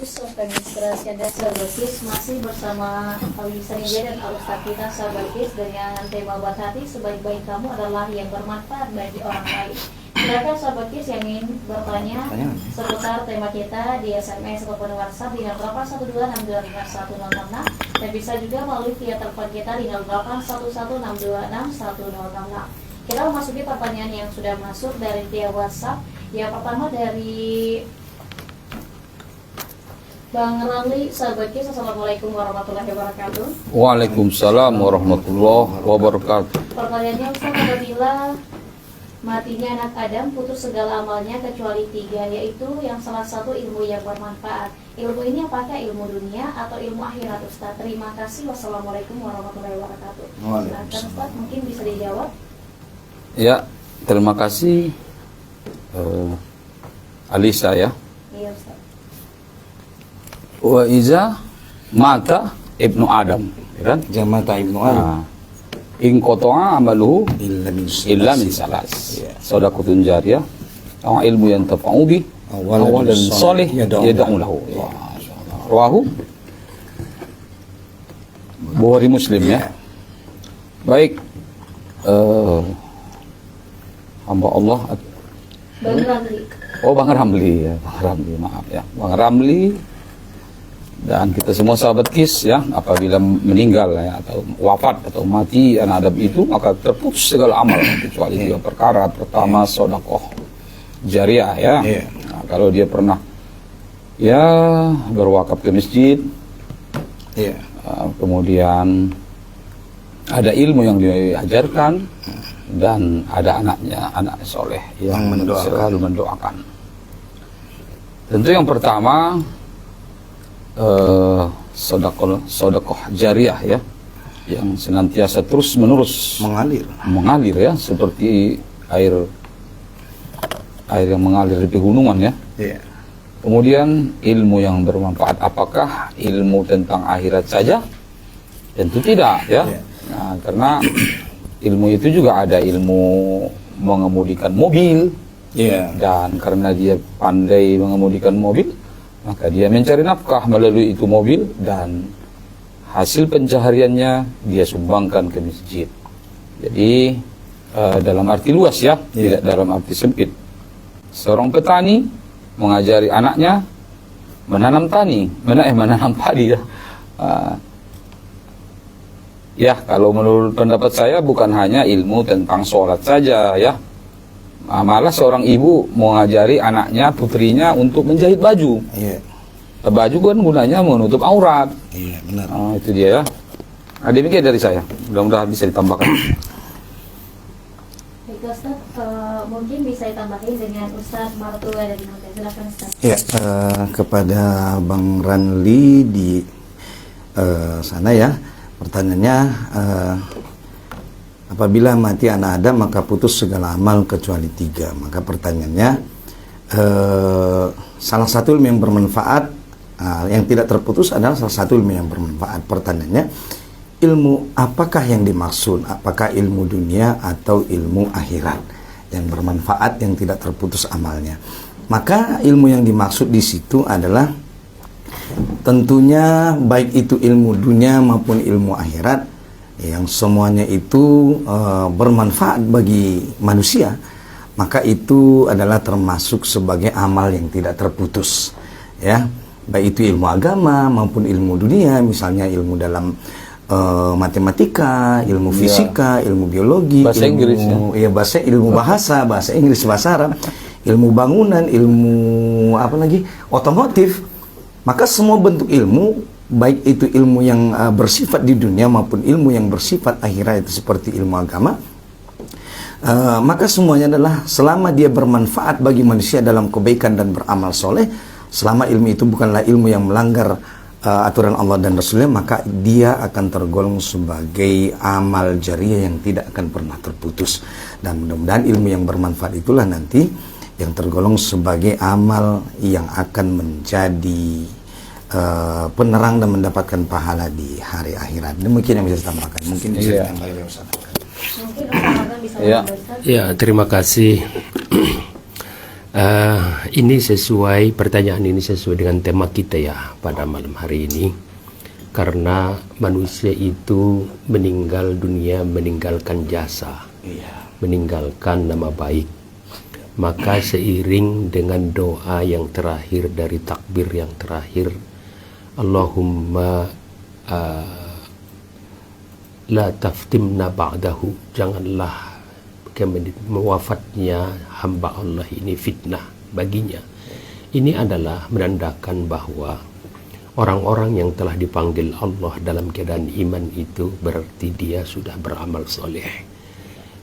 Administrasi Dasar Berkis masih bersama Alisa Nidja dan Al-Ustaz kita Sahabat Kis dengan tema buat hati sebaik-baik kamu adalah yang bermanfaat bagi orang lain. Silakan Sahabat Kis yang ingin bertanya seputar tema kita di SMS ataupun WhatsApp di 0812625166 dan bisa juga melalui via telepon kita di 0811626166. Kita memasuki pertanyaan yang sudah masuk dari via WhatsApp. Yang pertama dari Bang Ramli, Sahabat Kis, Assalamualaikum warahmatullahi wabarakatuh. Waalaikumsalam warahmatullahi wabarakatuh. Pertanyaannya, Ustaz, apabila matinya anak Adam putus segala amalnya kecuali 3, yaitu yang salah satu ilmu yang bermanfaat. Ilmu ini apakah ilmu dunia atau ilmu akhirat, Ustaz? Terima kasih. Wassalamualaikum warahmatullahi wabarakatuh. Silakan Ustaz, mungkin bisa dijawab. Ya, terima kasih Alisa ya. Iya, Ustaz. Wa iza mata ibnu Adam, kan? Jamata ibnu Adam. In qata'a amaluhu illa min salas. Shadaqatun jariyah, aw ilmu yantafa'u bi, awalan salih yad'u lahu. Rawahu Bukhari Muslim ya. Baik, hamba Allah. Bang Ramli. Oh, Bang Ramli ya, Bang Ramli, maaf ya, Bang Ramli. Dan kita semua Sahabat Kis ya, apabila meninggal ya, atau wafat atau mati anak Adam itu, maka terputus segala amal kecuali 3 perkara. Pertama, sedekah jariah ya. Nah, kalau dia pernah ya berwakaf ke masjid, kemudian ada ilmu yang diajarkan, dan ada anaknya, anak soleh yang selalu mendoakan. Tentu yang pertama sedekah jariah ya, yang senantiasa terus menerus mengalir ya, seperti air yang mengalir di pegunungan ya. Kemudian ilmu yang bermanfaat, apakah ilmu tentang akhirat saja? Tentu tidak ya. Nah, karena ilmu itu juga ada ilmu mengemudikan mobil, dan karena dia pandai mengemudikan mobil, maka dia mencari nafkah melalui itu mobil, dan hasil pencahariannya dia sumbangkan ke masjid. Jadi dalam arti luas ya, tidak dalam arti sempit. Seorang petani mengajari anaknya menanam padi ya. Ya, kalau menurut pendapat saya bukan hanya ilmu tentang sholat saja ya. Malah seorang ibu mengajari anaknya, putrinya untuk menjahit baju. Baju kan gunanya menutup aurat. Benar. Itu dia ya. Nah, demikian dari saya. Mudah-mudahan bisa ditambahkan. Baik, Ustaz, mungkin bisa ditambahin dengan Ustaz Martua dari Noda. Silakan Ustaz. Kepada Bang Ranli di sana ya. Pertanyaannya, apabila mati anak Adam maka putus segala amal kecuali 3. Maka pertanyaannya, salah satu ilmu yang bermanfaat, yang tidak terputus adalah salah satu ilmu yang bermanfaat. Pertanyaannya, ilmu apakah yang dimaksud? Apakah ilmu dunia atau ilmu akhirat yang bermanfaat, yang tidak terputus amalnya? Maka ilmu yang dimaksud di situ adalah tentunya baik itu ilmu dunia maupun ilmu akhirat, yang semuanya itu bermanfaat bagi manusia, maka itu adalah termasuk sebagai amal yang tidak terputus ya, baik itu ilmu agama maupun ilmu dunia, misalnya ilmu dalam matematika, ilmu fisika, ilmu biologi, bahasa Inggris ya. Ilmu bahasa Inggris, bahasa Arab, ilmu bangunan, ilmu otomotif. Maka semua bentuk ilmu, baik itu ilmu yang bersifat di dunia maupun ilmu yang bersifat akhirat, itu seperti ilmu agama, maka semuanya adalah selama dia bermanfaat bagi manusia dalam kebaikan dan beramal soleh, selama ilmu itu bukanlah ilmu yang melanggar aturan Allah dan Rasulnya, maka dia akan tergolong sebagai amal jariah yang tidak akan pernah terputus. Dan mudah-mudahan ilmu yang bermanfaat itulah nanti yang tergolong sebagai amal yang akan menjadi penerang dan mendapatkan pahala di hari akhirat. Demikian yang bisa ditambahkan. Mungkin bisa ditambah oleh Ustaz. Mungkin Ustaz bisa Ya, terima kasih. Pertanyaan ini sesuai dengan tema kita ya pada malam hari ini. Karena manusia itu meninggal dunia meninggalkan jasa, meninggalkan nama baik. Maka seiring dengan doa yang terakhir dari takbir yang terakhir, Allahumma la taftimna ba'dahu, janganlah wafatnya hamba Allah ini fitnah baginya. Ini adalah menandakan bahwa orang-orang yang telah dipanggil Allah dalam keadaan iman itu berarti dia sudah beramal soleh,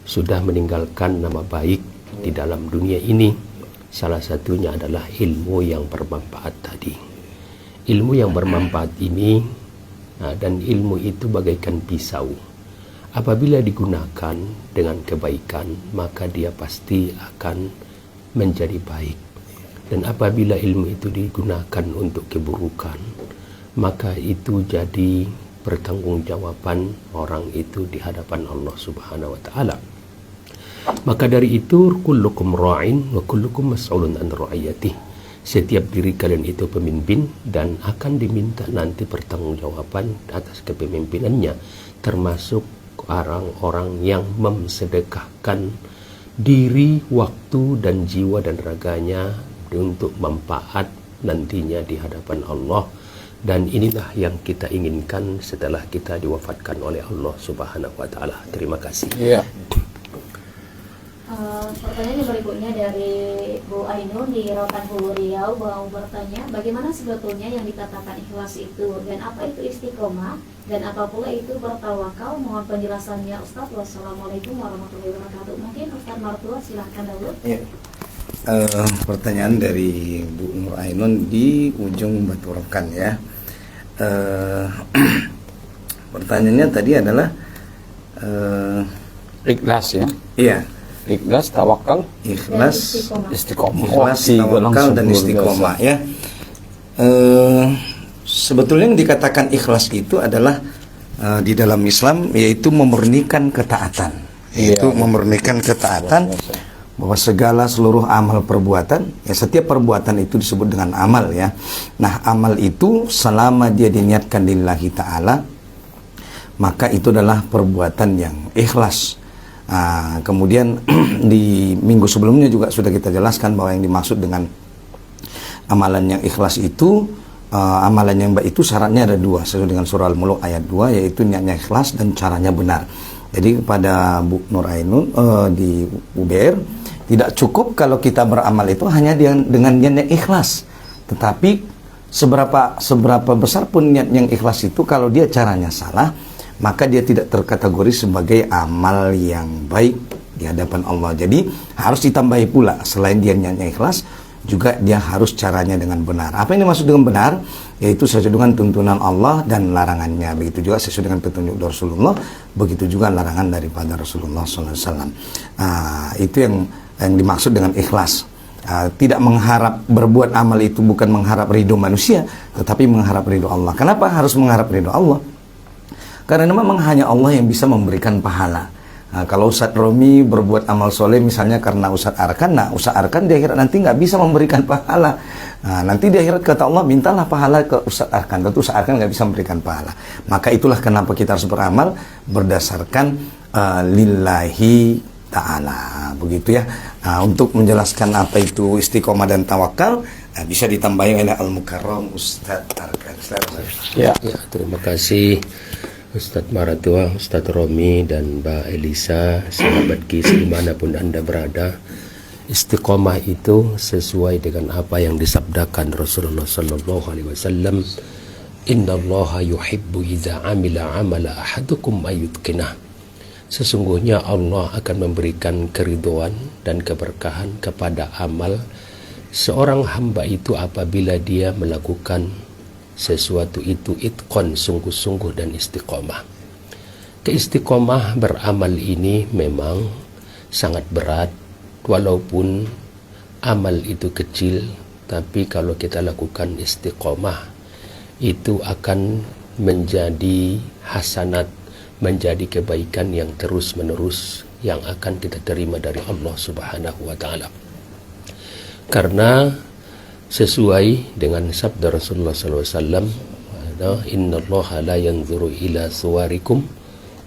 sudah meninggalkan nama baik di dalam dunia ini. Salah satunya adalah ilmu yang bermanfaat tadi. Ilmu yang bermanfaat ini dan ilmu itu bagaikan pisau. Apabila digunakan dengan kebaikan, maka dia pasti akan menjadi baik. Dan apabila ilmu itu digunakan untuk keburukan, maka itu jadi pertanggungjawaban orang itu di hadapan Allah Subhanahu wa taala. Maka dari itu, kullukum ra'in wa kullukum mas'ulun an ra'iyatih. Setiap diri kalian itu pemimpin dan akan diminta nanti pertanggungjawaban atas kepemimpinannya, termasuk orang-orang yang memsedekahkan diri, waktu dan jiwa dan raganya untuk manfaat nantinya di hadapan Allah. Dan inilah yang kita inginkan setelah kita diwafatkan oleh Allah Subhanahu wa taala. Terima kasih. Iya. Pertanyaan yang berikutnya dari Bu Ainun di Rokan Hulu Riau mau bertanya, bagaimana sebetulnya yang dikatakan ikhlas itu, dan apa itu istiqomah, dan apa pula itu bertawakal? Mohon penjelasannya Ustaz. Wassalamualaikum warahmatullahi wabarakatuh. Mungkin Ustaz Martua silahkan dulu. Ya. Pertanyaan dari Bu Nur Ainun di ujung Batu Rokan ya. Pertanyaannya tadi adalah Ikhlas ya. iya, Ikhlas, tawakal, ikhlas, istiqomah. ikhlas, tawakal dan istiqomah ya. Sebetulnya yang dikatakan ikhlas itu adalah di dalam Islam yaitu memurnikan ketaatan, yaitu memurnikan ketaatan, bahwa segala seluruh amal perbuatan, ya setiap perbuatan itu disebut dengan amal ya. Nah, amal itu selama dia diniatkan lillahi ta'ala, maka itu adalah perbuatan yang ikhlas. Kemudian di minggu sebelumnya juga sudah kita jelaskan bahwa yang dimaksud dengan amalan yang ikhlas itu, amalan yang baik itu syaratnya ada dua, sesuai dengan surah Al-Mulk ayat 2, yaitu niatnya ikhlas dan caranya benar. Jadi kepada Bu Nur Ainun di UBR, tidak cukup kalau kita beramal itu hanya dengan niat yang ikhlas, tetapi seberapa besar pun niat yang ikhlas itu, kalau dia caranya salah, maka dia tidak terkategori sebagai amal yang baik di hadapan Allah. Jadi harus ditambahi pula, selain dia niatnya ikhlas, juga dia harus caranya dengan benar. Apa yang dimaksud dengan benar? Yaitu sesuai dengan tuntunan Allah dan larangannya. Begitu juga sesuai dengan petunjuk Rasulullah, begitu juga larangan daripada Rasulullah SAW. Itu yang dimaksud dengan ikhlas. Tidak mengharap berbuat amal itu, bukan mengharap ridho manusia, tetapi mengharap ridho Allah. Kenapa harus mengharap ridho Allah? Karena memang hanya Allah yang bisa memberikan pahala. Kalau Ustadz Romi berbuat amal soleh misalnya karena Ustadz Arkan, Ustadz Arkan di akhirat nanti nggak bisa memberikan pahala. Nanti di akhirat kata Allah, mintalah pahala ke Ustadz Arkan. Tentu Ustadz Arkan nggak bisa memberikan pahala. Maka itulah kenapa kita harus beramal berdasarkan lillahi ta'ala. Begitu ya. Untuk menjelaskan apa itu istiqomah dan tawakal, bisa ditambahi oleh Al-Mukarram Ustadz Arkan. Ya, terima kasih Ustadz Maratua, Ustadz Romi, dan Mbak Elisa, sahabat KIS dimanapun Anda berada. Istiqomah itu sesuai dengan apa yang disabdakan Rasulullah Sallallahu Alaihi Wasallam. Innallaha yuhibbu idza amila amala ahadukum ayyutqinah. Sesungguhnya Allah akan memberikan keridhaan dan keberkahan kepada amal seorang hamba itu apabila dia melakukan sesuatu itu itqon, sungguh-sungguh dan istiqomah. Keistiqomah beramal ini memang sangat berat, walaupun amal itu kecil, tapi kalau kita lakukan istiqomah itu akan menjadi hasanat, menjadi kebaikan yang terus menerus yang akan kita terima dari Allah Subhanahu wa taala. Karena sesuai dengan sabda Rasulullah SAW, Inna Allah la yanzuru ila suwarikum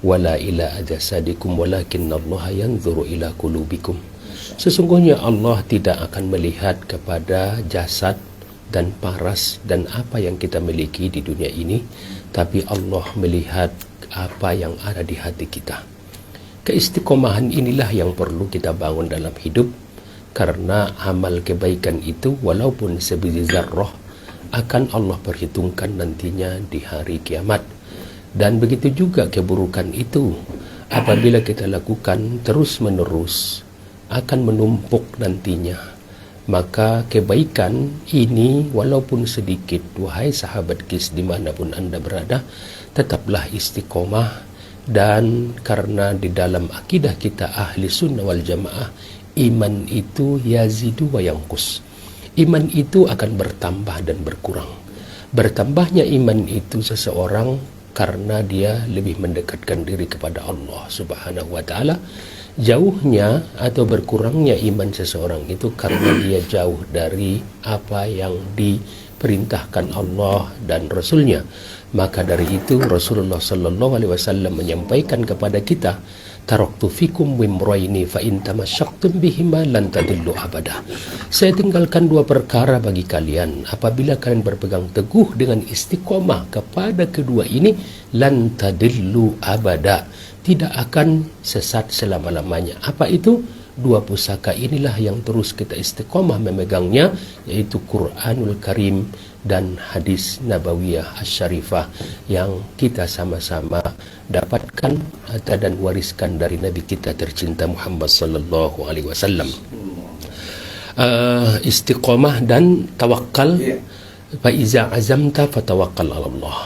wala ila ajasadikum walakinna Allah yanzuru ila qulubikum. Sesungguhnya Allah tidak akan melihat kepada jasad dan paras dan apa yang kita miliki di dunia ini, tapi Allah melihat apa yang ada di hati kita. Keistiqomahan inilah yang perlu kita bangun dalam hidup, karena amal kebaikan itu walaupun sebiji zarrah akan Allah perhitungkan nantinya di hari kiamat. Dan begitu juga keburukan itu, apabila kita lakukan terus menerus akan menumpuk nantinya. Maka kebaikan ini walaupun sedikit, wahai sahabat KIS dimanapun Anda berada, tetaplah istiqomah. Dan karena di dalam akidah kita ahli sunnah wal jamaah, iman itu yazidu wa yanqus. Iman itu akan bertambah dan berkurang. Bertambahnya iman itu seseorang karena dia lebih mendekatkan diri kepada Allah Subhanahu wa taala. Jauhnya atau berkurangnya iman seseorang itu karena dia jauh dari apa yang diperintahkan Allah dan Rasulnya. Maka dari itu Rasulullah sallallahu alaihi wasallam menyampaikan kepada kita, taraktu fikum wimraini fa in tamasyaqtum bihima lan tadillu abada. Saya tinggalkan dua perkara bagi kalian, apabila kalian berpegang teguh dengan istiqomah kepada kedua ini, lan tadillu abada, tidak akan sesat selama-lamanya. Apa itu? Dua pusaka inilah yang terus kita istiqomah memegangnya, yaitu Quranul Karim dan hadis Nabawiyah Asy-Syarifah yang kita sama-sama dapatkan dan wariskan dari Nabi kita tercinta Muhammad sallallahu alaihi wasallam. Istiqomah dan tawakal. Fa iza azamta fatawakkal 'ala Allah.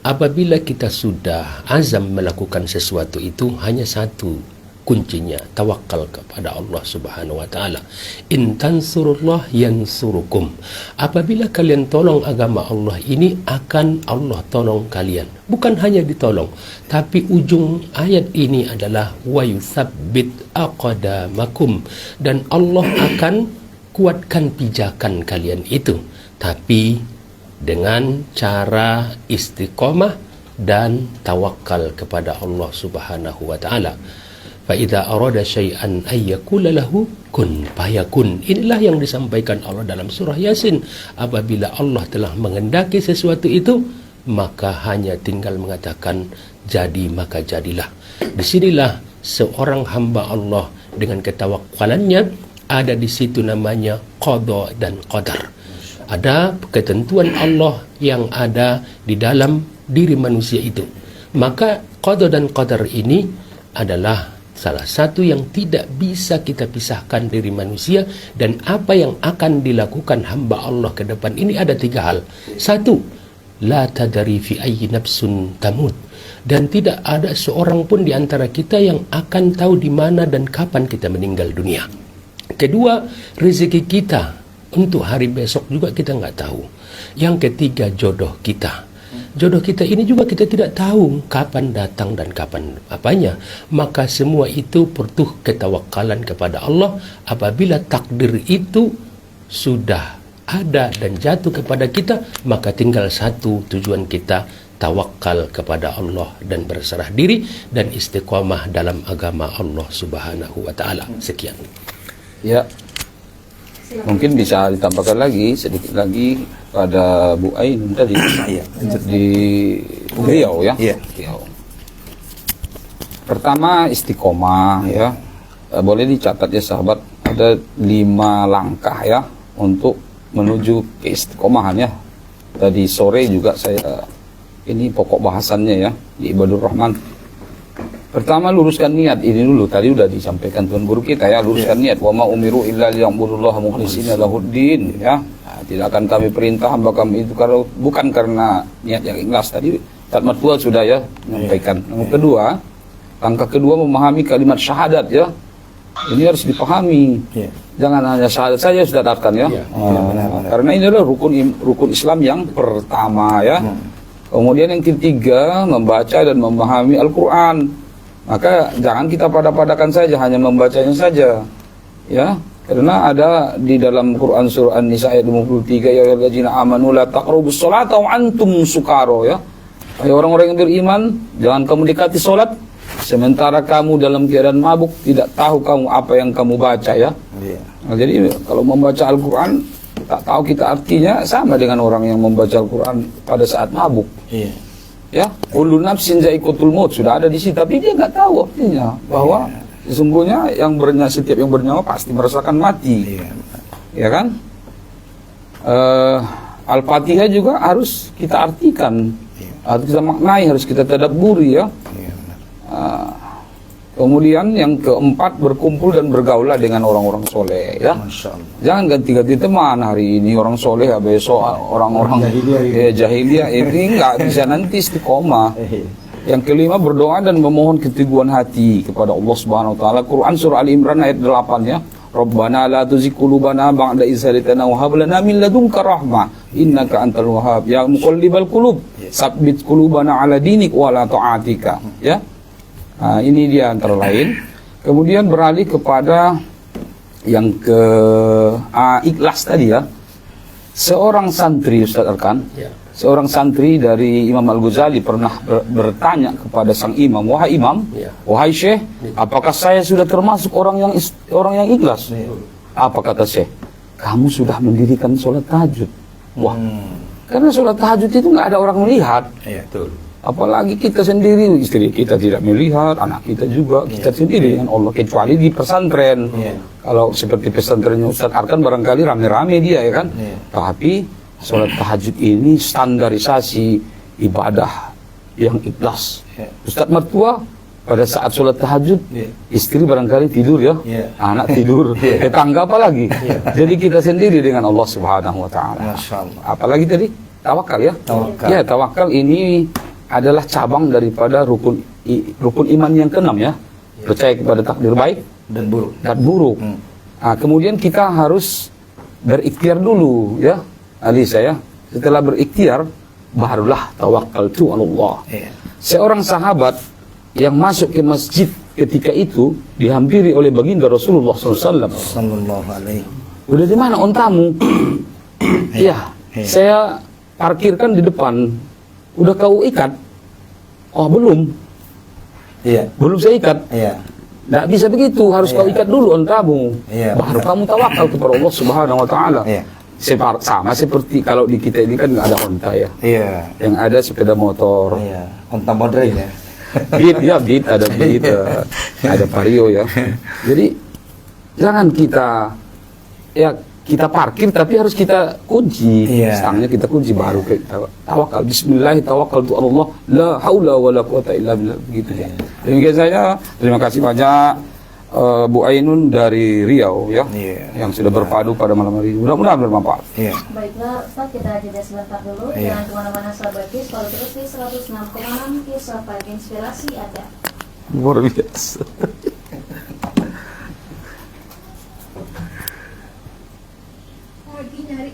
Apabila kita sudah azam melakukan sesuatu itu, hanya satu kuncinya, tawakal kepada Allah Subhanahu wa taala. In tansurullah yansurukum. Apabila kalian tolong agama Allah ini, akan Allah tolong kalian. Bukan hanya ditolong, tapi ujung ayat ini adalah wa yutsabbit aqdamakum, dan Allah akan kuatkan pijakan kalian itu, tapi dengan cara istiqomah dan tawakal kepada Allah Subhanahu wa taala. Fa idza arada syai'an ay yaqula lahu kun fayakun. Inilah yang disampaikan Allah dalam surah Yasin. Apabila Allah telah mengendaki sesuatu itu, maka hanya tinggal mengatakan jadi maka jadilah. Disinilah seorang hamba Allah dengan ketawakkalannya, ada di situ namanya qada dan qadar. Ada ketentuan Allah yang ada di dalam diri manusia itu. Maka qada dan qadar ini adalah salah satu yang tidak bisa kita pisahkan dari manusia. Dan apa yang akan dilakukan hamba Allah ke depan ini ada tiga hal. Satu, la tadari fi ayyi nafsun tamut, dan tidak ada seorang pun di antara kita yang akan tahu di mana dan kapan kita meninggal dunia. Kedua, rezeki kita untuk hari besok juga kita nggak tahu. Yang ketiga, jodoh kita. Jodoh kita ini juga kita tidak tahu kapan datang dan kapan apanya. Maka semua itu perlu ketawakalan kepada Allah. Apabila takdir itu sudah ada dan jatuh kepada kita, maka tinggal satu tujuan kita, tawakal kepada Allah dan berserah diri dan istiqamah dalam agama Allah Subhanahu wa taala. Sekian. Ya, mungkin bisa ditambahkan lagi sedikit lagi pada Bu Ain tadi di Riau ya. Riau. Pertama istiqomah ya. Boleh dicatat ya sahabat, ada 5 langkah ya untuk menuju keistiqomahan ya. Tadi sore juga saya ini pokok bahasannya ya di Ibadur Rahman. Pertama, luruskan niat. Ini dulu tadi udah disampaikan Tuan Guru kita ya, luruskan niat. Wa ma umiru illa liya'budullaha mukhlishina lahuddin ya. Nah, tidak akan kami perintah hamba kami itu kalau bukan karena niat yang ikhlas. Tadi Ustaz Matua sudah ya menyampaikan. Yang kedua, langkah kedua memahami kalimat syahadat ya. Ini harus dipahami. Jangan hanya syahadat saja sudah datang ya. Karena ini adalah rukun Islam yang pertama ya. Kemudian yang ketiga, membaca dan memahami Al-Quran. Maka jangan kita pada-padakan saja, hanya membacanya saja. Ya, Karena ada di dalam Quran surah An-Nisa ayat 53, ya ayyuhallazina amanu la taqrabus sholata wa antum sukaro, ya. Hai orang-orang yang beriman, jangan kamu dekati salat sementara kamu dalam keadaan mabuk, tidak tahu kamu apa yang kamu baca, ya. Nah, jadi kalau membaca Al-Quran tak tahu kita artinya, sama dengan orang yang membaca Al-Quran pada saat mabuk. Ya, kullu nafsin za'iqatul maut sudah ada di situ, tapi dia nggak tahu artinya bahwa sesungguhnya setiap yang bernyawa pasti merasakan mati. Ya kan? Al-Fatihah juga harus kita artikan, harus kita maknai, harus kita tadabburi, ya. Kemudian yang keempat, berkumpul dan bergaulah dengan orang-orang soleh, ya. Jangan ganti-ganti teman, hari ini orang soleh, besok orang-orang jahiliyah, ini nggak bisa nanti istiqomah. Yang kelima, berdoa dan memohon keteguhan hati kepada Allah Subhanahu wa taala. Quran surah Ali Imran ayat 8, ya. Rabbana la tuzigh qulubana ba'da idh hadaytana wa hab lana min ladunka rahmah innaka antal wahhab ya muqallibal qulub tsabbit qulubana ala dinik wa la ta'atika, ya. Nah, ini dia antara lain. Kemudian beralih kepada yang ikhlas tadi, ya. Seorang santri, Ustaz Arkan, seorang santri dari Imam Al-Ghazali pernah bertanya kepada sang imam, wahai imam, wahai syekh, apakah saya sudah termasuk orang yang ikhlas? Apa kata syekh? Kamu sudah mendirikan sholat tahajud. Wah, karena sholat tahajud itu nggak ada orang melihat. Apalagi kita sendiri, istri kita tidak melihat, anak kita juga, kita sendiri dengan Allah, kecuali di pesantren. Kalau seperti pesantrennya Ustaz Arkan barangkali rame-rame dia, ya kan. Tapi sholat tahajud ini standarisasi ibadah yang ikhlas. Ustaz mertua pada saat sholat tahajud, istri barangkali tidur, ya, anak tidur, tetangga apalagi. Jadi kita sendiri dengan Allah Subhanahu wa taala. Apalagi tadi tawakal, ya. Ya, tawakal ini adalah cabang daripada rukun iman yang keenam, ya. Percaya kepada takdir baik dan buruk. Nah, kemudian kita harus berikhtiar dulu, ya. Alisa, ya. Setelah berikhtiar barulah tawakaltu Allah. Seorang sahabat yang masuk ke masjid ketika itu dihampiri oleh baginda Rasulullah SAW. Udah di mana ontamu? Ya, saya parkirkan di depan. Udah kau ikat? Oh, belum. Belum saya ikat. Nggak bisa begitu, harus kau ikat dulu ontamu. Baru kamu tawakal kepada Allah Subhanahu wa taala. Sama seperti kalau di kita ini kan nggak ada onta, ya. Yang ada sepeda motor. Onta modern, ya. Beat, ada vario, ya. Jadi jangan kita parkir, tapi harus kita kunci. Stangnya kita kunci, baru kita tawakal. Bismillah, tawakkaltu Allah, la haula wala quwata illa billah, begitu, ya. Demikian saya, terima kasih banyak Bu Ainun dari Riau, ya, yang sudah berpadu pada malam hari ini. Mudah-mudahan bermanfaat. Baiklah, Ustaz, kita jeda sebentar dulu. Jangan kemana-mana, sahabat KIS, kalau terus di 106,6 Kisah Pagi Inspirasi ada. Luar biasa. Lagi nyari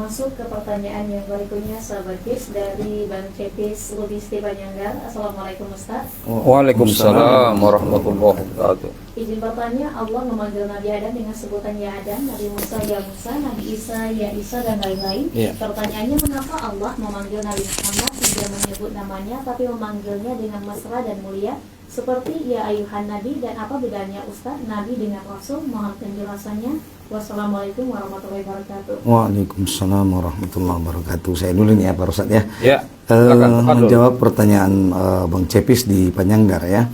masuk ke pertanyaan yang berikutnya, sahabat KIS, dari Bang Cepis Lubis Banyanggar. Assalamualaikum Ustaz. Waalaikumsalam warahmatullahi wabarakatuh. Izin bertanya, Allah memanggil Nabi Adam dengan sebutan ya Adam, Nabi Musa ya Musa, Nabi Isa ya Isa, dan lain-lain. Pertanyaannya, mengapa Allah memanggil Nabi Muhammad tidak menyebut namanya tapi memanggilnya dengan mesra dan mulia seperti ya ayuhan Nabi, dan apa bedanya Ustaz Nabi dengan Rasul? Mohon penjelasannya. Wassalamualaikum warahmatullahi wabarakatuh. Waalaikumsalam warahmatullahi wabarakatuh. Saya dulu nih ya Pak Ustadz ya. Ya. Silakan, menjawab pertanyaan Bang Cepis di Panyanggar ya.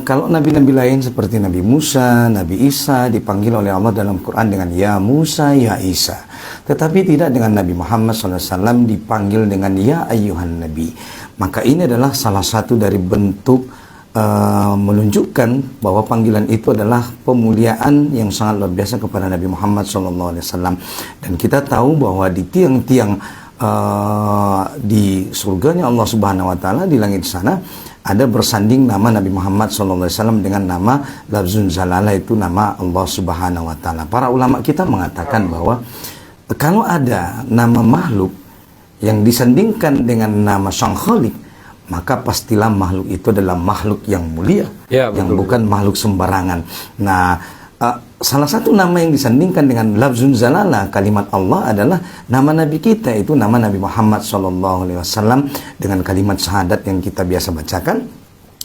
Kalau nabi-nabi lain seperti Nabi Musa, Nabi Isa dipanggil oleh Allah dalam Quran dengan ya Musa, ya Isa. Tetapi tidak dengan Nabi Muhammad SAW dipanggil dengan ya ayyuhan Nabi. Maka ini adalah salah satu dari bentuk menunjukkan bahwa panggilan itu adalah pemuliaan yang sangat luar biasa kepada Nabi Muhammad SAW. Dan kita tahu bahwa di tiang-tiang di surganya Allah Subhanahu Wa Taala di langit sana ada bersanding nama Nabi Muhammad SAW dengan nama Lafzun Zalalah, itu nama Allah Subhanahu Wa Taala. Para ulama kita mengatakan bahwa kalau ada nama makhluk yang disandingkan dengan nama Sang Khalik, maka pastilah makhluk itu adalah makhluk yang mulia, yang bukan makhluk sembarangan. Nah, salah satu nama yang disandingkan dengan Lafzun Zalalah, kalimat Allah, adalah nama Nabi kita, itu nama Nabi Muhammad SAW dengan kalimat syahadat yang kita biasa bacakan,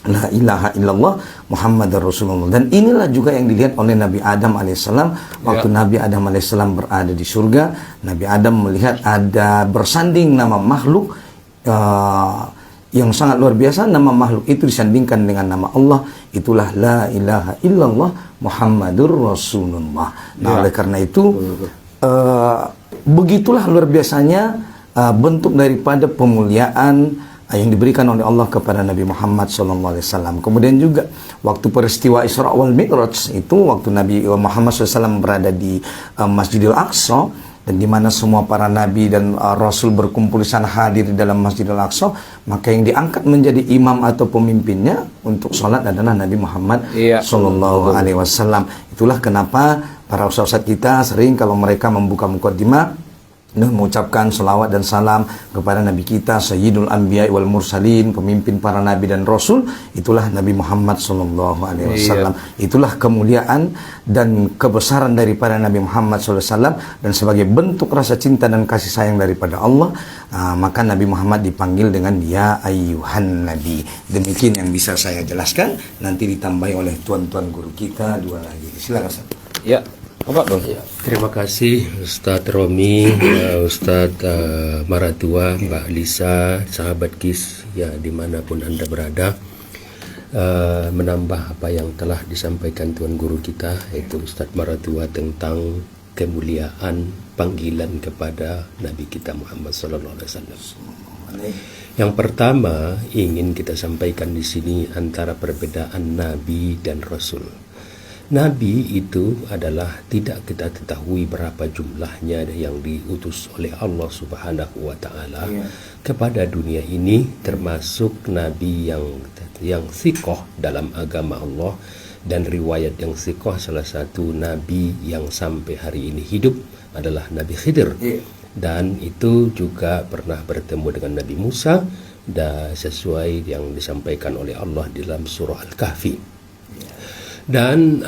La ilaha illallah Muhammadar Rasulullah. Dan inilah juga yang dilihat oleh Nabi Adam alaihissalam waktu Nabi Adam alaihissalam berada di surga. Nabi Adam melihat ada bersanding nama makhluk yang sangat luar biasa. Nama makhluk itu disandingkan dengan nama Allah, itulah la ilaha illallah Muhammadur Rasulullah. Nah, oleh karena itu begitulah luar biasanya bentuk daripada pemuliaan yang diberikan oleh Allah kepada Nabi Muhammad SAW. Kemudian juga waktu peristiwa Isra wal Mi'raj itu, waktu Nabi Muhammad SAW berada di Masjidil Aqsa, dan di mana semua para nabi dan rasul berkumpul di sana, hadir di dalam Masjidil Aqsa, maka yang diangkat menjadi imam atau pemimpinnya untuk sholat adalah Nabi Muhammad SAW. Itulah kenapa para ustaz kita sering kalau mereka membuka mukadimah mengucapkan salawat dan salam kepada Nabi kita Sayyidul Anbiya wal Mursalin, pemimpin para nabi dan rasul, itulah Nabi Muhammad SAW. Itulah kemuliaan dan kebesaran daripada Nabi Muhammad SAW, dan sebagai bentuk rasa cinta dan kasih sayang daripada Allah, maka Nabi Muhammad dipanggil dengan ya ayyuhan Nabi. Demikian yang bisa saya jelaskan, nanti ditambahi oleh tuan-tuan guru kita dua lagi. Silakan. Ya. Terima kasih Ustadz Romi, Ustadz Maratua, Mbak Lisa, sahabat KIS ya dimanapun Anda berada, menambah apa yang telah disampaikan Tuan Guru kita, yaitu Ustadz Maratua, tentang kemuliaan panggilan kepada Nabi kita Muhammad SAW. Yang pertama ingin kita sampaikan di sini antara perbedaan Nabi dan Rasul. Nabi itu adalah tidak kita ketahui berapa jumlahnya yang diutus oleh Allah Subhanahu wa Ta'ala kepada dunia ini, termasuk Nabi yang thiqah dalam agama Allah, dan riwayat yang thiqah salah satu Nabi yang sampai hari ini hidup adalah Nabi Khidir, dan itu juga pernah bertemu dengan Nabi Musa, dan sesuai yang disampaikan oleh Allah dalam surah Al-Kahfi. Dan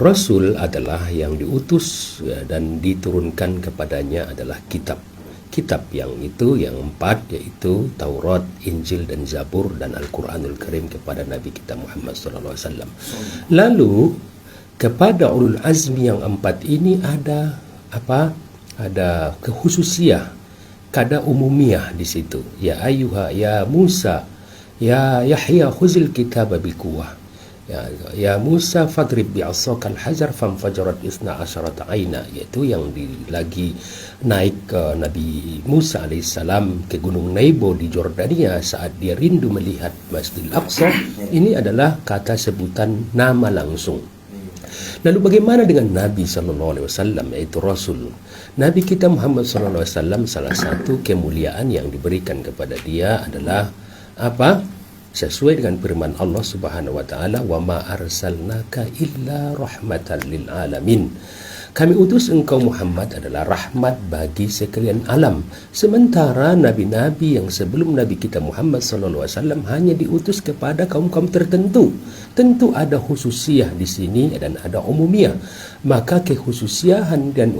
Rasul adalah yang diutus dan diturunkan kepadanya adalah kitab yang itu yang 4, yaitu Taurat, Injil dan Zabur dan Al-Quranul Karim kepada Nabi kita Muhammad SAW. Lalu kepada ulul azmi yang 4 ini ada kekhususiah, kada umumiyah di situ. Ya ayyuha ya Musa, ya Yahya khuzil kitaba biquwwah. Ya Musa fadrib bi'asakal hajar famfajarat isna asyarat aina, yaitu yang lagi naik ke Nabi Musa alaihissalam ke Gunung Nebo di Jordania saat dia rindu melihat Masjidil Aqsa. Ini adalah kata sebutan nama langsung. Lalu bagaimana dengan Nabi SAW, yaitu Rasul? Nabi kita Muhammad SAW, salah satu kemuliaan yang diberikan kepada dia adalah sesuai dengan firman Allah Subhanahu wa Ta'ala, wa ma arsalnaka illa rahmatan lil alamin. Kami utus engkau Muhammad adalah rahmat bagi sekalian alam. Sementara nabi-nabi yang sebelum Nabi kita Muhammad SAW hanya diutus kepada kaum-kaum tertentu. Tentu ada khususiyah di sini dan ada umumiyah. Maka kekhususiahan dan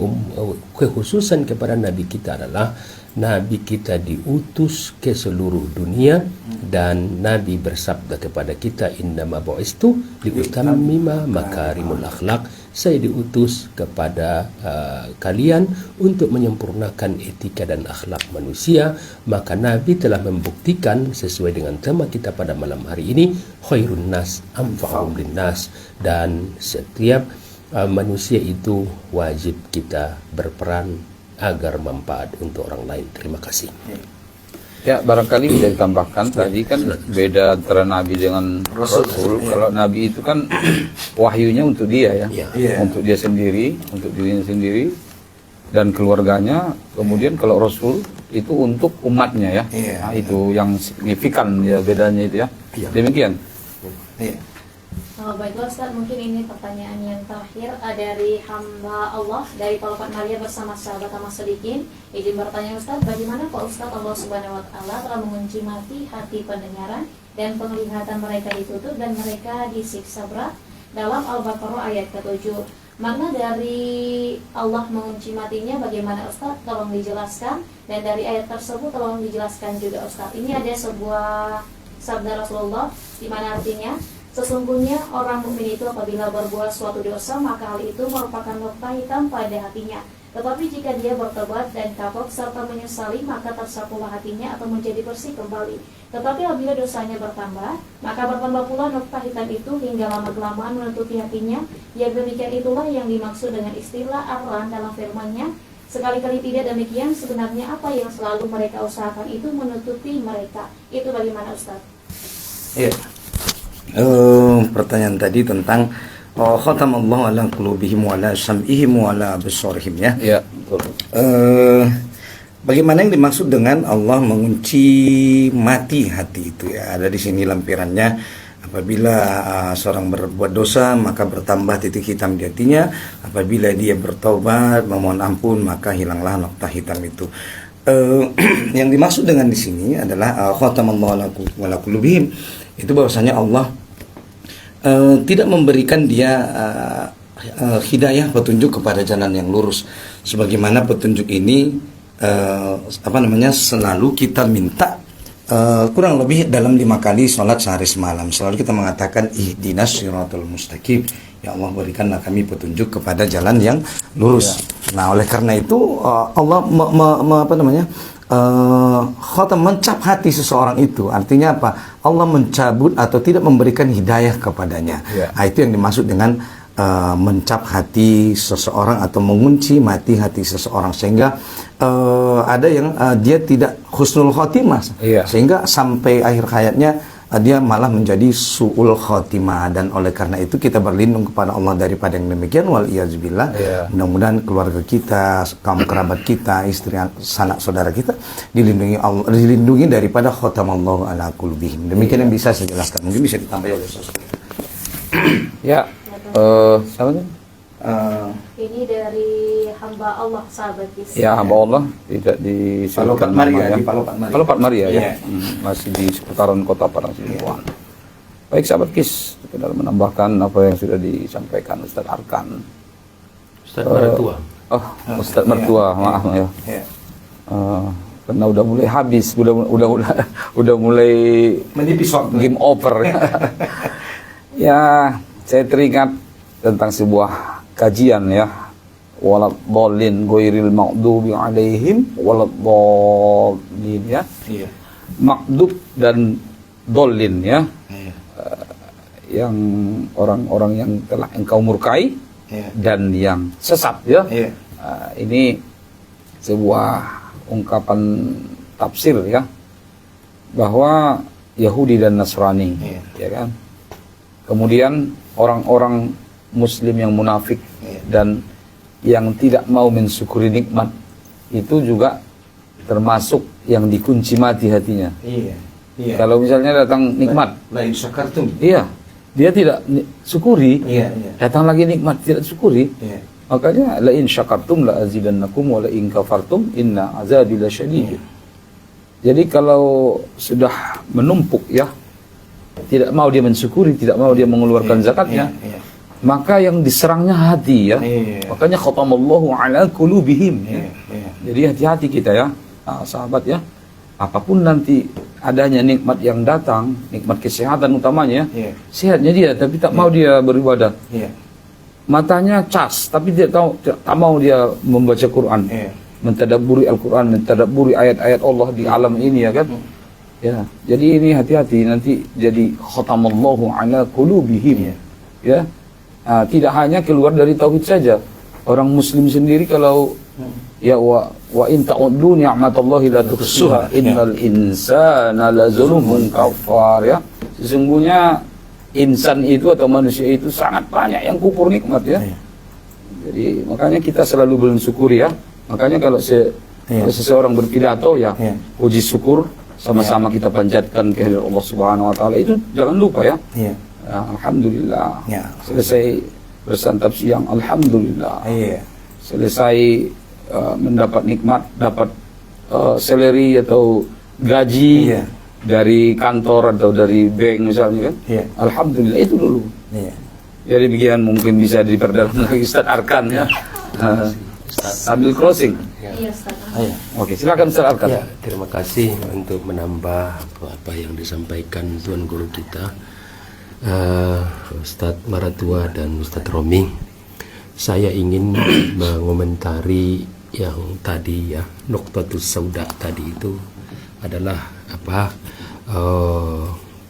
kekhususan kepada Nabi kita adalah Nabi kita diutus ke seluruh dunia, dan Nabi bersabda kepada kita, innama bu'istu liutammima makarimul akhlak. Saya diutus kepada kalian untuk menyempurnakan etika dan akhlak manusia. Maka Nabi telah membuktikan sesuai dengan tema kita pada malam hari ini, khairun nas anfa'uhum linnas, dan setiap manusia itu wajib kita berperan agar manfaat untuk orang lain. Terima kasih. Ya, barangkali bisa ditambahkan tadi kan beda antara Nabi dengan Rasul. Kalau Nabi itu kan wahyunya untuk dia ya, untuk dia sendiri, untuk dirinya sendiri dan keluarganya. Kemudian kalau Rasul itu untuk umatnya ya. Nah, itu yang signifikan ya, bedanya itu ya. Demikian. Oh, baiklah Ustaz, mungkin ini pertanyaan yang terakhir dari hamba Allah dari Palopat Maria bersama sahabat Ahmad Sodikin. Izin bertanya Ustaz, bagaimana Pak Ustaz Allah Subhanahu wa Ta'ala telah mengunci mati hati pendengaran dan penglihatan mereka ditutup dan mereka disiksa berat dalam Al-Baqarah ayat ke-7. Makna dari Allah mengunci matinya bagaimana Ustaz? Tolong dijelaskan. Dan dari ayat tersebut tolong dijelaskan juga Ustaz. Ini ada sebuah sabda Rasulullah di mana artinya, sesungguhnya orang mukmin itu apabila berbuat suatu dosa, maka hal itu merupakan noktah hitam pada hatinya. Tetapi jika dia bertobat dan kapok serta menyesali, maka tersapulah hatinya atau menjadi bersih kembali. Tetapi apabila dosanya bertambah, maka bertambah pula noktah hitam itu hingga lama-kelamaan menutupi hatinya. Yang demikian itulah yang dimaksud dengan istilah ar-ran dalam firman-Nya. Sekali-kali tidak demikian, sebenarnya apa yang selalu mereka usahakan itu menutupi mereka. Itu bagaimana Ustaz? Iya. Pertanyaan tadi tentang khatamallahu ala qulubihim wa ala sam'ihim wa ala absarihim ya. Ya, betul. Bagaimana yang dimaksud dengan Allah mengunci mati hati itu ya? Ada di sini lampirannya. Apabila seorang berbuat dosa, maka bertambah titik hitam di hatinya. Apabila dia bertobat, memohon ampun, maka hilanglah noktah hitam itu. Yang dimaksud dengan di sini adalah khatamallahu ala qulubihim. Itu bahwasanya Allah tidak memberikan dia hidayah, petunjuk kepada jalan yang lurus. Sebagaimana petunjuk ini selalu kita minta kurang lebih dalam 5 kali sholat sehari semalam. Selalu kita mengatakan ihdinas siratal mustaqim. Ya Allah, berikanlah kami petunjuk kepada jalan yang lurus. Nah, oleh karena itu Allah khatam mencap hati seseorang itu. Artinya apa? Allah mencabut atau tidak memberikan hidayah kepadanya. Nah, itu yang dimaksud dengan mencap hati seseorang atau mengunci mati hati seseorang, sehingga ada yang dia tidak husnul khotimah, sehingga sampai akhir hayatnya dia malah menjadi su'ul khotimah. Dan oleh karena itu kita berlindung kepada Allah daripada yang demikian, wal iyazbillah. Mudah-mudahan keluarga kita, kaum kerabat kita, istri, sanak saudara kita dilindungi Allah, dilindungi daripada khatamallahu ala qulubihim. Demikian yang bisa saya jelaskan. Mungkin bisa ditambah oleh sesuatu. Ya, siapa nih? Ini dari hamba Allah sahabat Kis. Ya, hamba Allah tidak disebutkan nama ya. Palopat Maria ya. Masih di seputaran kota Padang sini. Baik sahabat Kis, sekedar menambahkan apa yang sudah disampaikan Ustaz Arkan. Ustaz Mertua. Ustaz Mertua, maaf ya. Karena udah mulai habis, udah mulai menipis waktu. Game over. Ya, saya teringat tentang sebuah kajian ya, waladhdallin ghairil maghdubi alaihim waladhdallin ya. Maghdub dan dallin ya. Yang orang-orang yang telah engkau murkai dan yang sesat ya. Ini sebuah ungkapan tafsir ya, bahwa Yahudi dan Nasrani ya kan. Kemudian orang-orang Muslim yang munafik dan yang tidak mau mensyukuri nikmat itu juga termasuk yang dikunci mati hatinya. Kalau misalnya datang nikmat, lain syakartum. dia tidak syukuri. Datang lagi nikmat tidak syukuri. Makanya la in syakartum la azidannakum wa la in kafartum inna azabi lasyadid. Jadi kalau sudah menumpuk ya, tidak mau dia mensyukuri, tidak mau dia mengeluarkan zakatnya, maka yang diserangnya hati ya. Makanya khatamallahu ala qulubihim. Jadi hati-hati kita ya, sahabat ya. Apapun nanti adanya nikmat yang datang, nikmat kesehatan utamanya, sehatnya dia tapi tak mau dia beribadah. Matanya cas tapi dia tak mau dia membaca Quran. Mentadabburi Al-Quran, mentadabburi ayat-ayat Allah di alam ini ya kan. Ya, jadi ini hati-hati nanti jadi khatamallahu ala qulubihim. Ya. Tidak hanya keluar dari tauhid saja. Orang muslim sendiri kalau ya wa in ta'uddu ni'matallahi la tuhsuha innal insana lazalumun kafar ya. Sesungguhnya insan itu atau manusia itu sangat banyak yang kufur nikmat ya. Jadi makanya kita selalu bersyukuri ya. Makanya kalau seseorang berpidato ya, puji syukur sama-sama kita panjatkan kehadirat Allah Subhanahu wa taala itu jangan lupa ya. Alhamdulillah. Selesai bersantap siang alhamdulillah. Selesai mendapat nikmat, dapat salary atau gaji dari kantor atau dari bank misalnya kan. Alhamdulillah itu dulu. Jadi bagian mungkin bisa diperdalam lagi Ustaz Arkan ya. Sambil closing. Iya, Ustaz. Oke, silakan Ustaz Arkan. Ya, terima kasih untuk menambah apa yang disampaikan Tuan Guru kita, Ustadz Maratua dan Ustadz Romi. Saya ingin mengomentari yang tadi ya, Nuqtatus Sauda tadi itu adalah apa,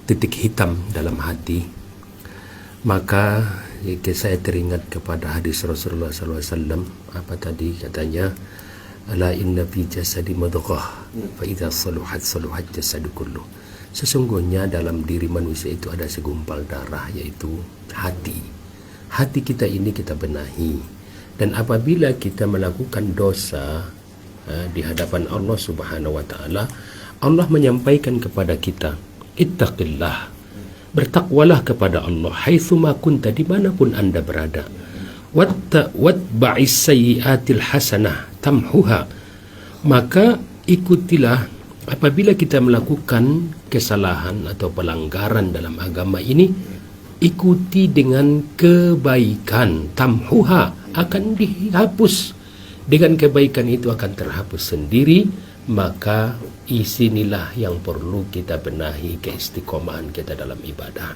titik hitam dalam hati. Maka saya teringat kepada hadis Rasulullah SAW, apa tadi katanya, ala inna fi jasadi mudghah fa idza saluhat saluhat jasadu kullu. Sesungguhnya dalam diri manusia itu ada segumpal darah, yaitu hati. Hati kita ini kita benahi, dan apabila kita melakukan dosa di hadapan Allah Subhanahu wa taala, Allah menyampaikan kepada kita, ittaqillah, bertakwalah kepada Allah haitsuma kunta, dimanapun anda berada, watba'is sayyi'atil hasanah tamhuha, maka ikutilah apabila kita melakukan kesalahan atau pelanggaran dalam agama ini, ikuti dengan kebaikan, tamhuha, akan dihapus, dengan kebaikan itu akan terhapus sendiri. Maka isinilah yang perlu kita benahi keistiqomahan kita dalam ibadah.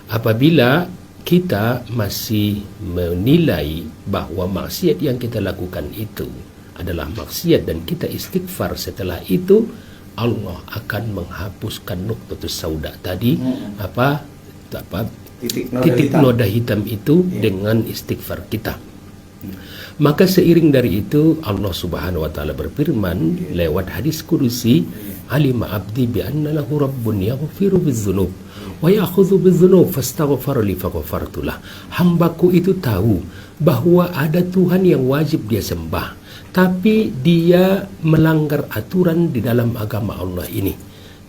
Apabila kita masih menilai bahwa maksiat yang kita lakukan itu adalah maksiat dan kita istighfar setelah itu, Allah akan menghapuskan nuqtatus sauda tadi, titik noda hitam itu dengan istighfar kita. Maka seiring dari itu Allah Subhanahu wa taala berfirman lewat hadis kudusi, alima abdi bi anna lahu rabbun yaghfiru bidzunub wa ya'khudhu bidzunub fastaghfar li faghfartulah. Hambaku itu tahu bahwa ada Tuhan yang wajib dia sembah, tapi dia melanggar aturan di dalam agama Allah ini.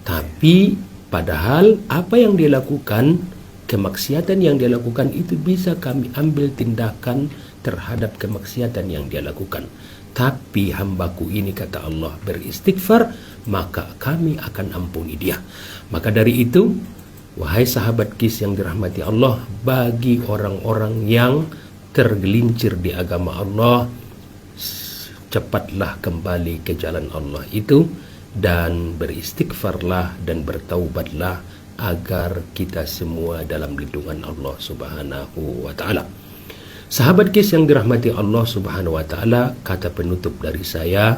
Tapi padahal apa yang dia lakukan, kemaksiatan yang dia lakukan itu bisa kami ambil tindakan terhadap kemaksiatan yang dia lakukan. Tapi hambaku ini, kata Allah, beristighfar, maka kami akan ampuni dia. Maka dari itu, wahai sahabat KIS yang dirahmati Allah, bagi orang-orang yang tergelincir di agama Allah, cepatlah kembali ke jalan Allah itu, dan beristighfarlah dan bertaubatlah agar kita semua dalam lindungan Allah Subhanahu wa taala. Sahabat KIS yang dirahmati Allah Subhanahu wa taala, kata penutup dari saya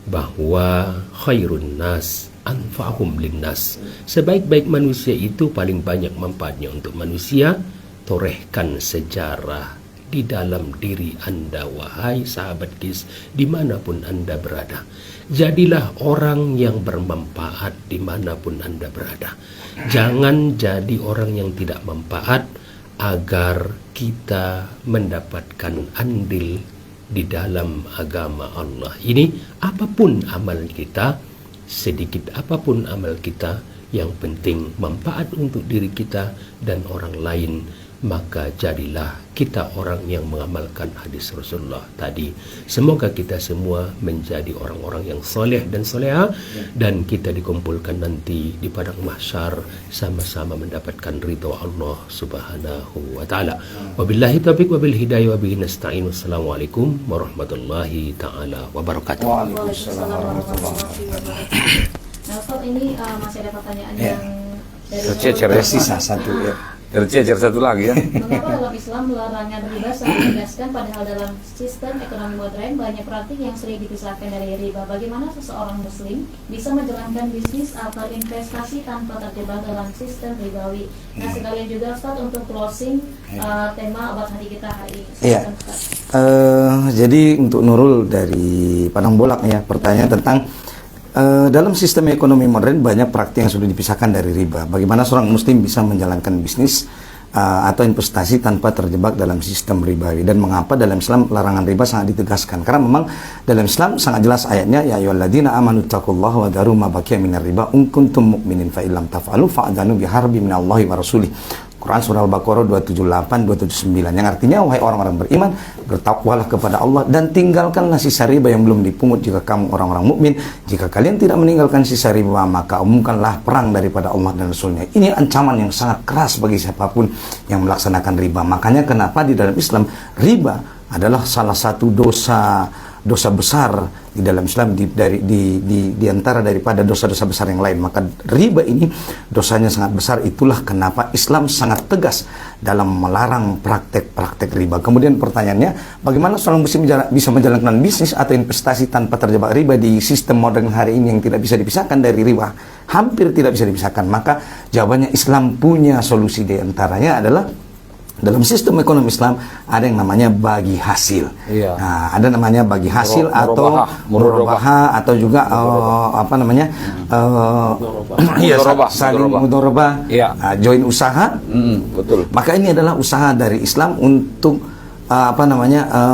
bahwa khairun nas anfa'hum linnas. Sebaik-baik manusia itu paling banyak manfaatnya untuk manusia. Torehkan sejarah di dalam diri Anda, wahai sahabat KIS, dimanapun Anda berada. Jadilah orang yang bermanfaat dimanapun Anda berada. Jangan jadi orang yang tidak manfaat, agar kita mendapatkan andil di dalam agama Allah ini. Apapun amal kita, sedikit apapun amal kita, yang penting manfaat untuk diri kita dan orang lain, maka jadilah kita orang yang mengamalkan hadis Rasulullah tadi. Semoga kita semua menjadi orang-orang yang soleh dan soleha, dan kita dikumpulkan nanti di padang mahsyar sama-sama mendapatkan ridha Allah Subhanahu wa taala. Wabillahi taufiq wabil hidayah wabihi nasta'in. Wassalamualaikum warahmatullahi taala wabarakatuh. Waalaikumsalam warahmatullahi wabarakatuh. Nah, Ustaz, ini masih ada pertanyaan yang dari Tercecer ya, Sisa satu ya. Tercecer satu lagi ya. Mengapa dalam Islam larangan riba sangat ditegaskan, padahal dalam sistem ekonomi modern banyak praktik yang sering dipisahkan dari riba. Bagaimana seseorang muslim bisa menjalankan bisnis atau investasi tanpa terjebak dalam sistem ribawi? Nah, sekalian juga Ustaz untuk closing tema abad hati kita hari ini. Iya. Silakan, Ustaz. Jadi untuk Nurul dari Padang Bolak ya, pertanyaan tentang dalam sistem ekonomi modern banyak praktik yang sudah dipisahkan dari riba. Bagaimana seorang muslim bisa menjalankan bisnis atau investasi tanpa terjebak dalam sistem ribawi, dan mengapa dalam Islam larangan riba sangat ditegaskan? Karena memang dalam Islam sangat jelas ayatnya, ya ayyuhalladzina amanu taqullaha wa daru ma baqiya minar riba in kuntum mu'minin fa illam taf'alu fa'adhanu biharbi minallahi wa rasulih. Quran surah Al-Baqarah 278 279, yang artinya wahai orang-orang beriman, bertakwalah kepada Allah dan tinggalkanlah sisa riba yang belum dipungut jika kamu orang-orang mukmin. Jika kalian tidak meninggalkan sisa riba, maka umumkanlah perang daripada Allah dan Rasulnya. Ini ancaman yang sangat keras bagi siapapun yang melaksanakan riba. Makanya kenapa di dalam Islam riba adalah salah satu dosa besar di dalam Islam, di antara daripada dosa-dosa besar yang lain. Maka riba ini dosanya sangat besar. Itulah kenapa Islam sangat tegas dalam melarang praktek-praktek riba. Kemudian pertanyaannya, bagaimana seorang muslim bisa menjalankan bisnis atau investasi tanpa terjebak riba di sistem modern hari ini yang tidak bisa dipisahkan dari riba? Hampir tidak bisa dipisahkan. Maka jawabannya Islam punya solusi. Di antaranya adalah dalam sistem ekonomi Islam ada yang namanya bagi hasil. Iya. Nah, ada namanya bagi hasil atau murabahah atau juga apa namanya? Iya, saling mudharabah. Iya. Join usaha. Betul. Maka ini adalah usaha dari Islam untuk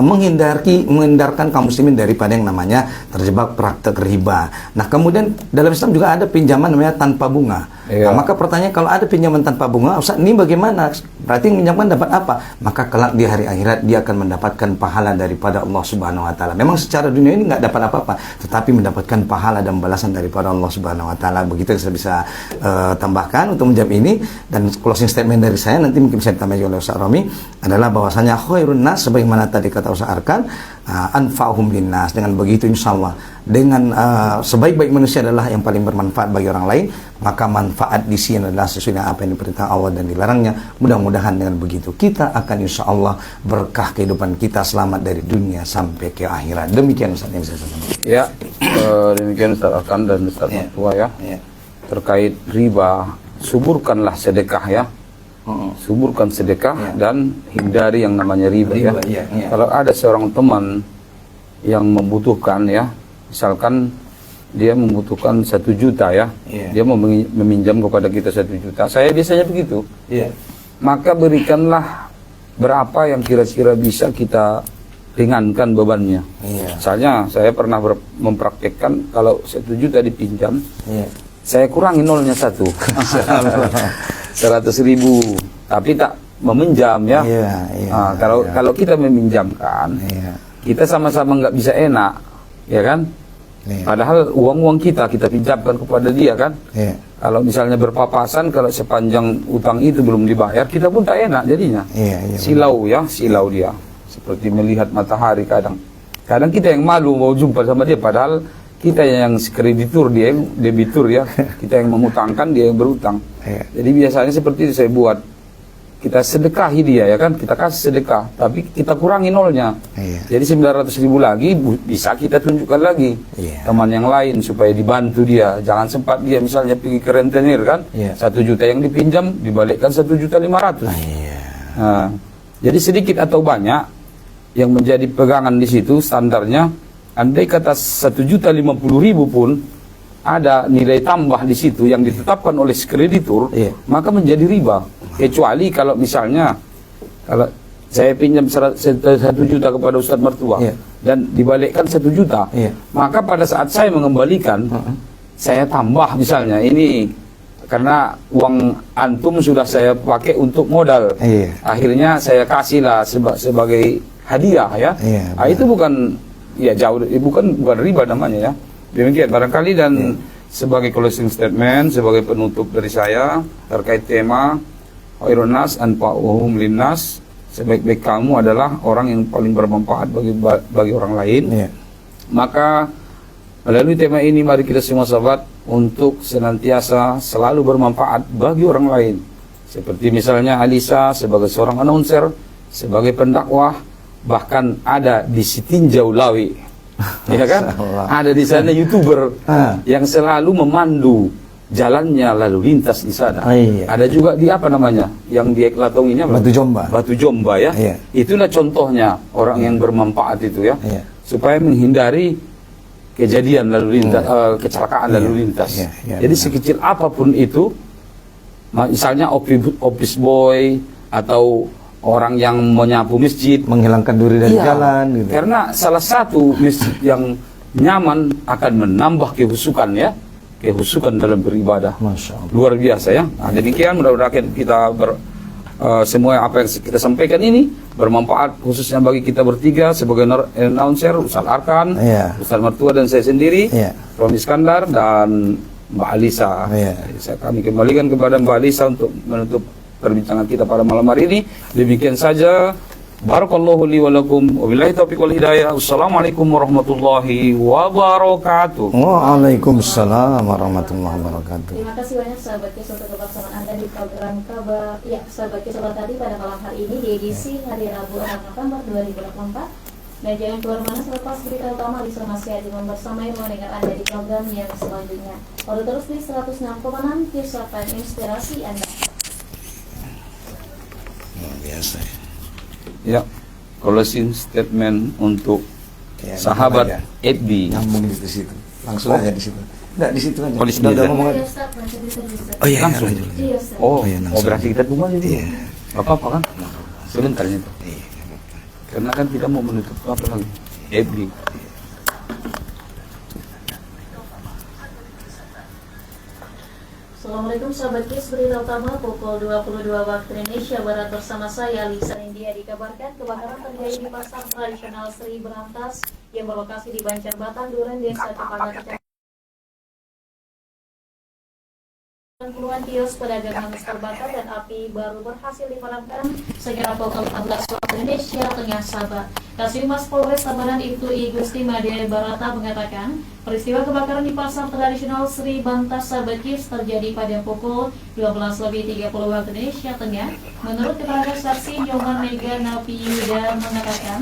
menghindarkan kaum muslimin daripada yang namanya terjebak praktek riba. Nah, kemudian dalam Islam juga ada pinjaman namanya tanpa bunga. Iya. Nah, maka pertanyaan, kalau ada pinjaman tanpa bunga, Ustaz, ini bagaimana? Berarti yang pinjaman dapat apa? Maka kelak di hari akhirat dia akan mendapatkan pahala daripada Allah Subhanahu wa taala. Memang secara dunia ini nggak dapat apa-apa, tetapi mendapatkan pahala dan balasan daripada Allah Subhanahu wa taala. Begitu yang saya bisa tambahkan untuk menjawab ini. Dan closing statement dari saya nanti mungkin bisa ditambahkan oleh Ustaz Romi adalah bahwasanya khairun nas, sebagaimana tadi kata Ustaz Arkan, anfa'uhum linnas. Dengan begitu insyaallah, dengan sebaik-baik manusia adalah yang paling bermanfaat bagi orang lain, maka manfaat di sini adalah sesuai dengan apa yang diperintah Allah dan dilarangnya. Mudah-mudahan dengan begitu kita akan insyaallah berkah kehidupan kita, selamat dari dunia sampai ke akhirat. Demikian Ustaz yang saya sampaikan. Ya, demikian Ustaz Arkan dan Ustaz Matua ya. Terkait riba, suburkanlah sedekah ya. Suburkan sedekah dan hindari yang namanya riba ya. Kalau ada seorang teman yang membutuhkan ya, misalkan dia membutuhkan 1 juta ya, dia mau meminjam kepada kita 1 juta. Saya biasanya begitu. Maka berikanlah berapa yang kira-kira bisa kita ringankan bebannya. Misalnya saya pernah mempraktekkan kalau 1 juta dipinjam, saya kurangi nolnya 1. 100.000, tapi tak meminjam ya. Kalau kita meminjamkan, kita sama-sama nggak bisa enak, ya kan? Padahal uang kita pinjamkan kepada dia kan. Kalau misalnya berpapasan, kalau sepanjang utang itu belum dibayar, kita pun tak enak jadinya. Silau dia. Seperti melihat matahari kadang. Kadang kita yang malu mau jumpa sama dia, padahal kita yang kreditur, dia yang debitur ya. Kita yang mengutangkan, dia yang berutang. Jadi biasanya seperti itu saya buat. Kita sedekahi dia ya kan, kita kasih sedekah, tapi kita kurangi nolnya. Jadi 900.000 lagi bisa kita tunjukkan lagi teman yang lain supaya dibantu dia. Jangan sempat dia misalnya pergi ke rentenir kan, 1 juta yang dipinjam dibalikkan 1.500.000. Nah, jadi sedikit atau banyak yang menjadi pegangan di situ standarnya. Andai kata 1.050.000 pun ada nilai tambah di situ yang ditetapkan oleh kreditur, maka menjadi riba. Kecuali kalau misalnya kalau saya pinjam 1 juta kepada Ustadz Mertua dan dibalikkan 1 juta, maka pada saat saya mengembalikan saya tambah misalnya ini karena uang antum sudah saya pakai untuk modal. Iya. Akhirnya saya kasihlah sebagai hadiah ya. Iya, Itu bukan ya jauh, bukan riba namanya ya. Demikian barangkali dan sebagai closing statement, sebagai penutup dari saya terkait tema khairun nas anfa'uhum linnas, sebaik-baik kamu adalah orang yang paling bermanfaat bagi orang lain. Iya. Maka melalui tema ini mari kita semua sahabat untuk senantiasa selalu bermanfaat bagi orang lain. Seperti misalnya Alisa sebagai seorang announcer, sebagai pendakwah, bahkan ada di Sitinjau Lawi. Ya kan? Ada di sana YouTuber yang selalu memandu jalannya lalu lintas di sana. Iya. Ada juga di apa namanya? Yang di Eklatong ini apa? Batu Jomba. Batu Jomba ya. Iya. Itulah contohnya orang yang bermanfaat itu ya. Iya. Supaya menghindari kejadian lalu lintas, kecelakaan lalu lintas. Iya, iya, Jadi benar. sekecil apapun itu, misalnya office boy atau orang yang menyapu masjid, Menghilangkan duri dari iya, jalan gitu. karena salah satu masjid yang nyaman akan menambah kehusukan ya, kehusukan dalam beribadah. Masya Allah. Luar biasa ya. Nah, demikian mudah-mudahan kita semua apa yang kita sampaikan ini bermanfaat khususnya bagi kita bertiga sebagai announcer, Ustaz Arkan, Iya. Ustaz Mertua dan saya sendiri, Iya. Ron Iskandar dan Mbak Alisa. Iya. Kami kembalikan kepada Mbak Alisa untuk menutup perbincangan kita pada malam hari ini. Demikian saja. Barakallahu li wa lakum wa billahi taufiq wal hidayah. Wassalamualaikum warahmatullahi wabarakatuh. Waalaikumsalam warahmatullahi wabarakatuh. Terima kasih banyak sahabat Kisah untuk kebersamaan Anda di program kabar ya sahabat Kisah tadi pada malam hari ini di edisi hari Rabu 6 November 2024. Dan jangan keluar mana selepas berita utama di Masih Hadi membersamai mendengar Anda di program yang selanjutnya. Lalu terus di 106,6 Kisah FM inspirasi Anda. Luar biasa ya. Ya, closing statement untuk Ya, sahabat aja. Edbi. Nyambung di situ. Langsung aja di situ. Enggak di situ aja. Oh, di sini Udah aja. ngomong aja. Iya, Ustaz, lanjut bisa. Oh iya, Langsung. lanjut. Iya, Ustaz. Oh, iya, langsung. berarti kita tunggu aja dulu. Iya. Gak apa-apa kan? Sebentar itu. Iya. Karena kan kita mau menutup apa lagi? Edbi. Assalamualaikum sahabat KIS, berita utama pukul 22 waktu Indonesia Barat bersama saya Lisa India. Dikabarkan kebakaran terjadi di pasar tradisional Sri Berantas yang berlokasi di Banjarbatan, Duren, Desa Cepaka, Kecamatan. Puluhan kios pedagang hangus terbakar dan api baru berhasil dipadamkan sekitar pukul 14 waktu Indonesia Tengah Sabah. Kasihumas Polres Tabanan Ibtu I Gusti Made Barata mengatakan peristiwa kebakaran di pasar tradisional Sri Bantas Sabekis terjadi pada pukul 12:30 waktu Indonesia Tengah. Menurut keterangan saksi Nyoman Mega Napi Yuda mengatakan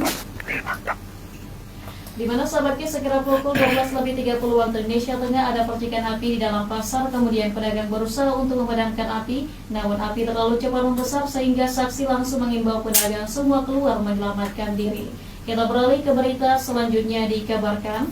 di mana sahabatnya sekira pukul 12:30 waktu Indonesia Tengah ada percikan api di dalam pasar, kemudian pedagang berusaha untuk memadamkan api, namun api terlalu cepat membesar sehingga saksi langsung mengimbau pedagang semua keluar menyelamatkan diri. Kita beralih ke berita selanjutnya. Dikabarkan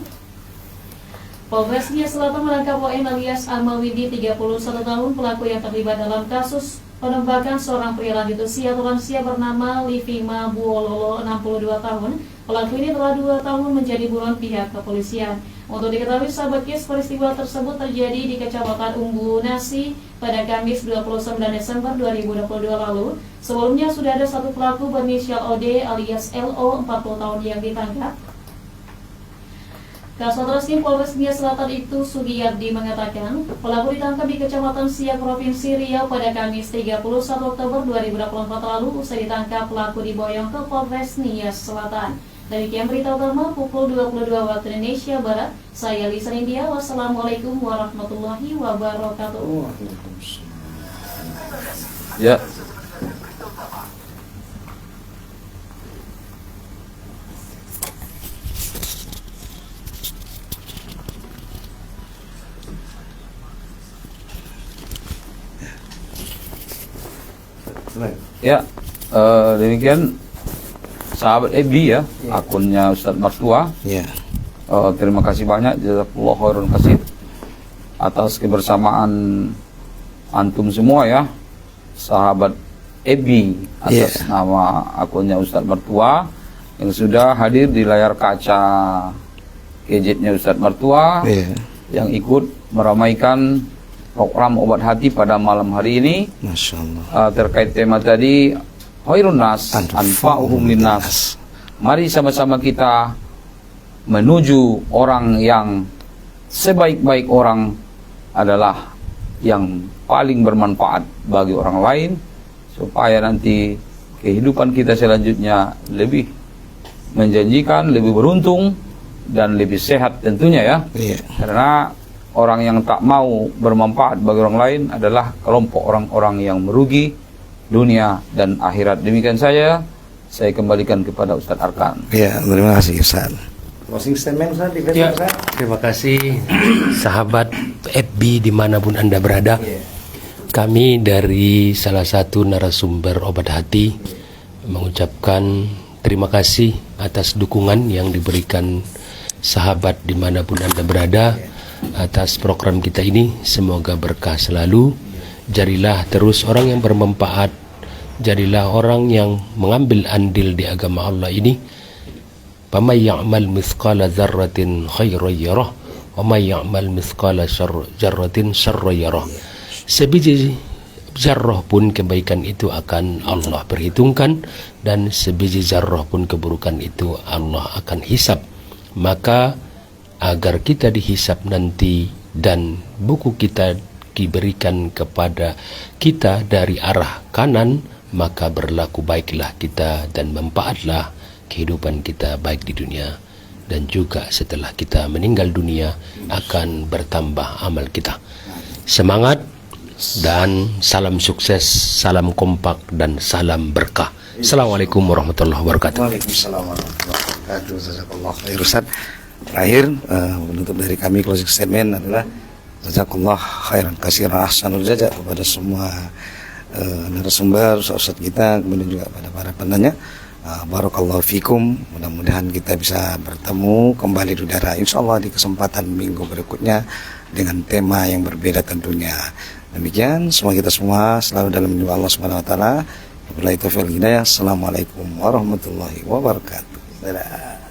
Polres Nia Selatan menangkap ON alias Amawidi 31 tahun pelaku yang terlibat dalam kasus penembakan seorang pria lanjut usia atau lansia bernama Livima Buololo 62 tahun. Pelaku ini telah 2 tahun menjadi buron pihak kepolisian. Untuk diketahui sahabat KIS, peristiwa tersebut terjadi di Kecamatan Umbu Nasi pada Kamis 29 Desember 2022 lalu. Sebelumnya sudah ada satu pelaku berinisial OD alias LO 40 tahun yang ditangkap. Kasat Reskrim Polres Nia Selatan itu Sugiyardi mengatakan pelaku ditangkap di Kecamatan Siak Provinsi Riau pada Kamis 31 Oktober 2024 lalu. Usai ditangkap pelaku diboyong ke Polres Nia Selatan. Demikian berita utama pukul 22 waktu Indonesia Barat. Saya Lisa India. Wassalamualaikum warahmatullahi wabarakatuh. Ya. Ya, demikian sahabat Ebi ya, akunnya Ustaz Mertua. Iya. Terima kasih banyak, jazakallahu khairan kasih atas kebersamaan antum semua ya, sahabat Ebi atas nama akunnya Ustaz Mertua yang sudah hadir di layar kaca gadgetnya Ustaz Mertua, yang ikut meramaikan program Obat Hati pada malam hari ini Masya Allah. terkait tema tadi, khairun nas anfa'uhum linnas. Mari sama-sama kita menuju orang yang sebaik-baik orang adalah yang paling bermanfaat bagi orang lain, supaya nanti kehidupan kita selanjutnya lebih menjanjikan, lebih beruntung dan lebih sehat tentunya ya. Iya. Karena orang yang tak mau bermanfaat bagi orang lain adalah kelompok orang-orang yang merugi dunia dan akhirat. Demikian saya kembalikan kepada Ustadz Arkan. Ya, terima kasih Ustaz. Closing statement Ustaz di Ya, Ustaz. terima kasih sahabat FB dimanapun Anda berada. Kami dari salah satu narasumber Obat Hati mengucapkan terima kasih atas dukungan yang diberikan sahabat dimanapun Anda berada atas program kita ini. Semoga berkah selalu. Jadilah terus orang yang bermanfaat, jadilah orang yang mengambil andil di agama Allah ini. Faman ya'mal mithqala dzarratin khairan yarah wa man ya'mal mithqala dzarratin syarran yarah. Sebiji zarrah pun kebaikan itu akan Allah perhitungkan, dan sebiji zarrah pun keburukan itu Allah akan hisab. Maka agar kita dihisab nanti dan buku kita diberikan kepada kita dari arah kanan, maka berlaku baiklah kita dan manfaatlah kehidupan kita baik di dunia dan juga setelah kita meninggal dunia akan bertambah amal kita. Semangat dan salam sukses, salam kompak dan salam berkah. Assalamualaikum warahmatullahi wabarakatuh. Waalaikumsalam warahmatullahi wabarakatuh. Jazakallah khair Ustaz. Terakhir penutup dari kami, closing statement adalah jazakallah khairan katsiran ahsanul jaza kepada semua narasumber ustaz kita, kemudian juga pada para penanya. Barakallahu fikum. Mudah-mudahan kita bisa bertemu kembali di udara insyaallah di kesempatan minggu berikutnya dengan tema yang berbeda tentunya. Demikian, semoga kita semua selalu dalam lindungan Allah Subhanahu wa taala. Wabillahi taufiq wal hidayah. Assalamualaikum warahmatullahi wabarakatuh. Dadah.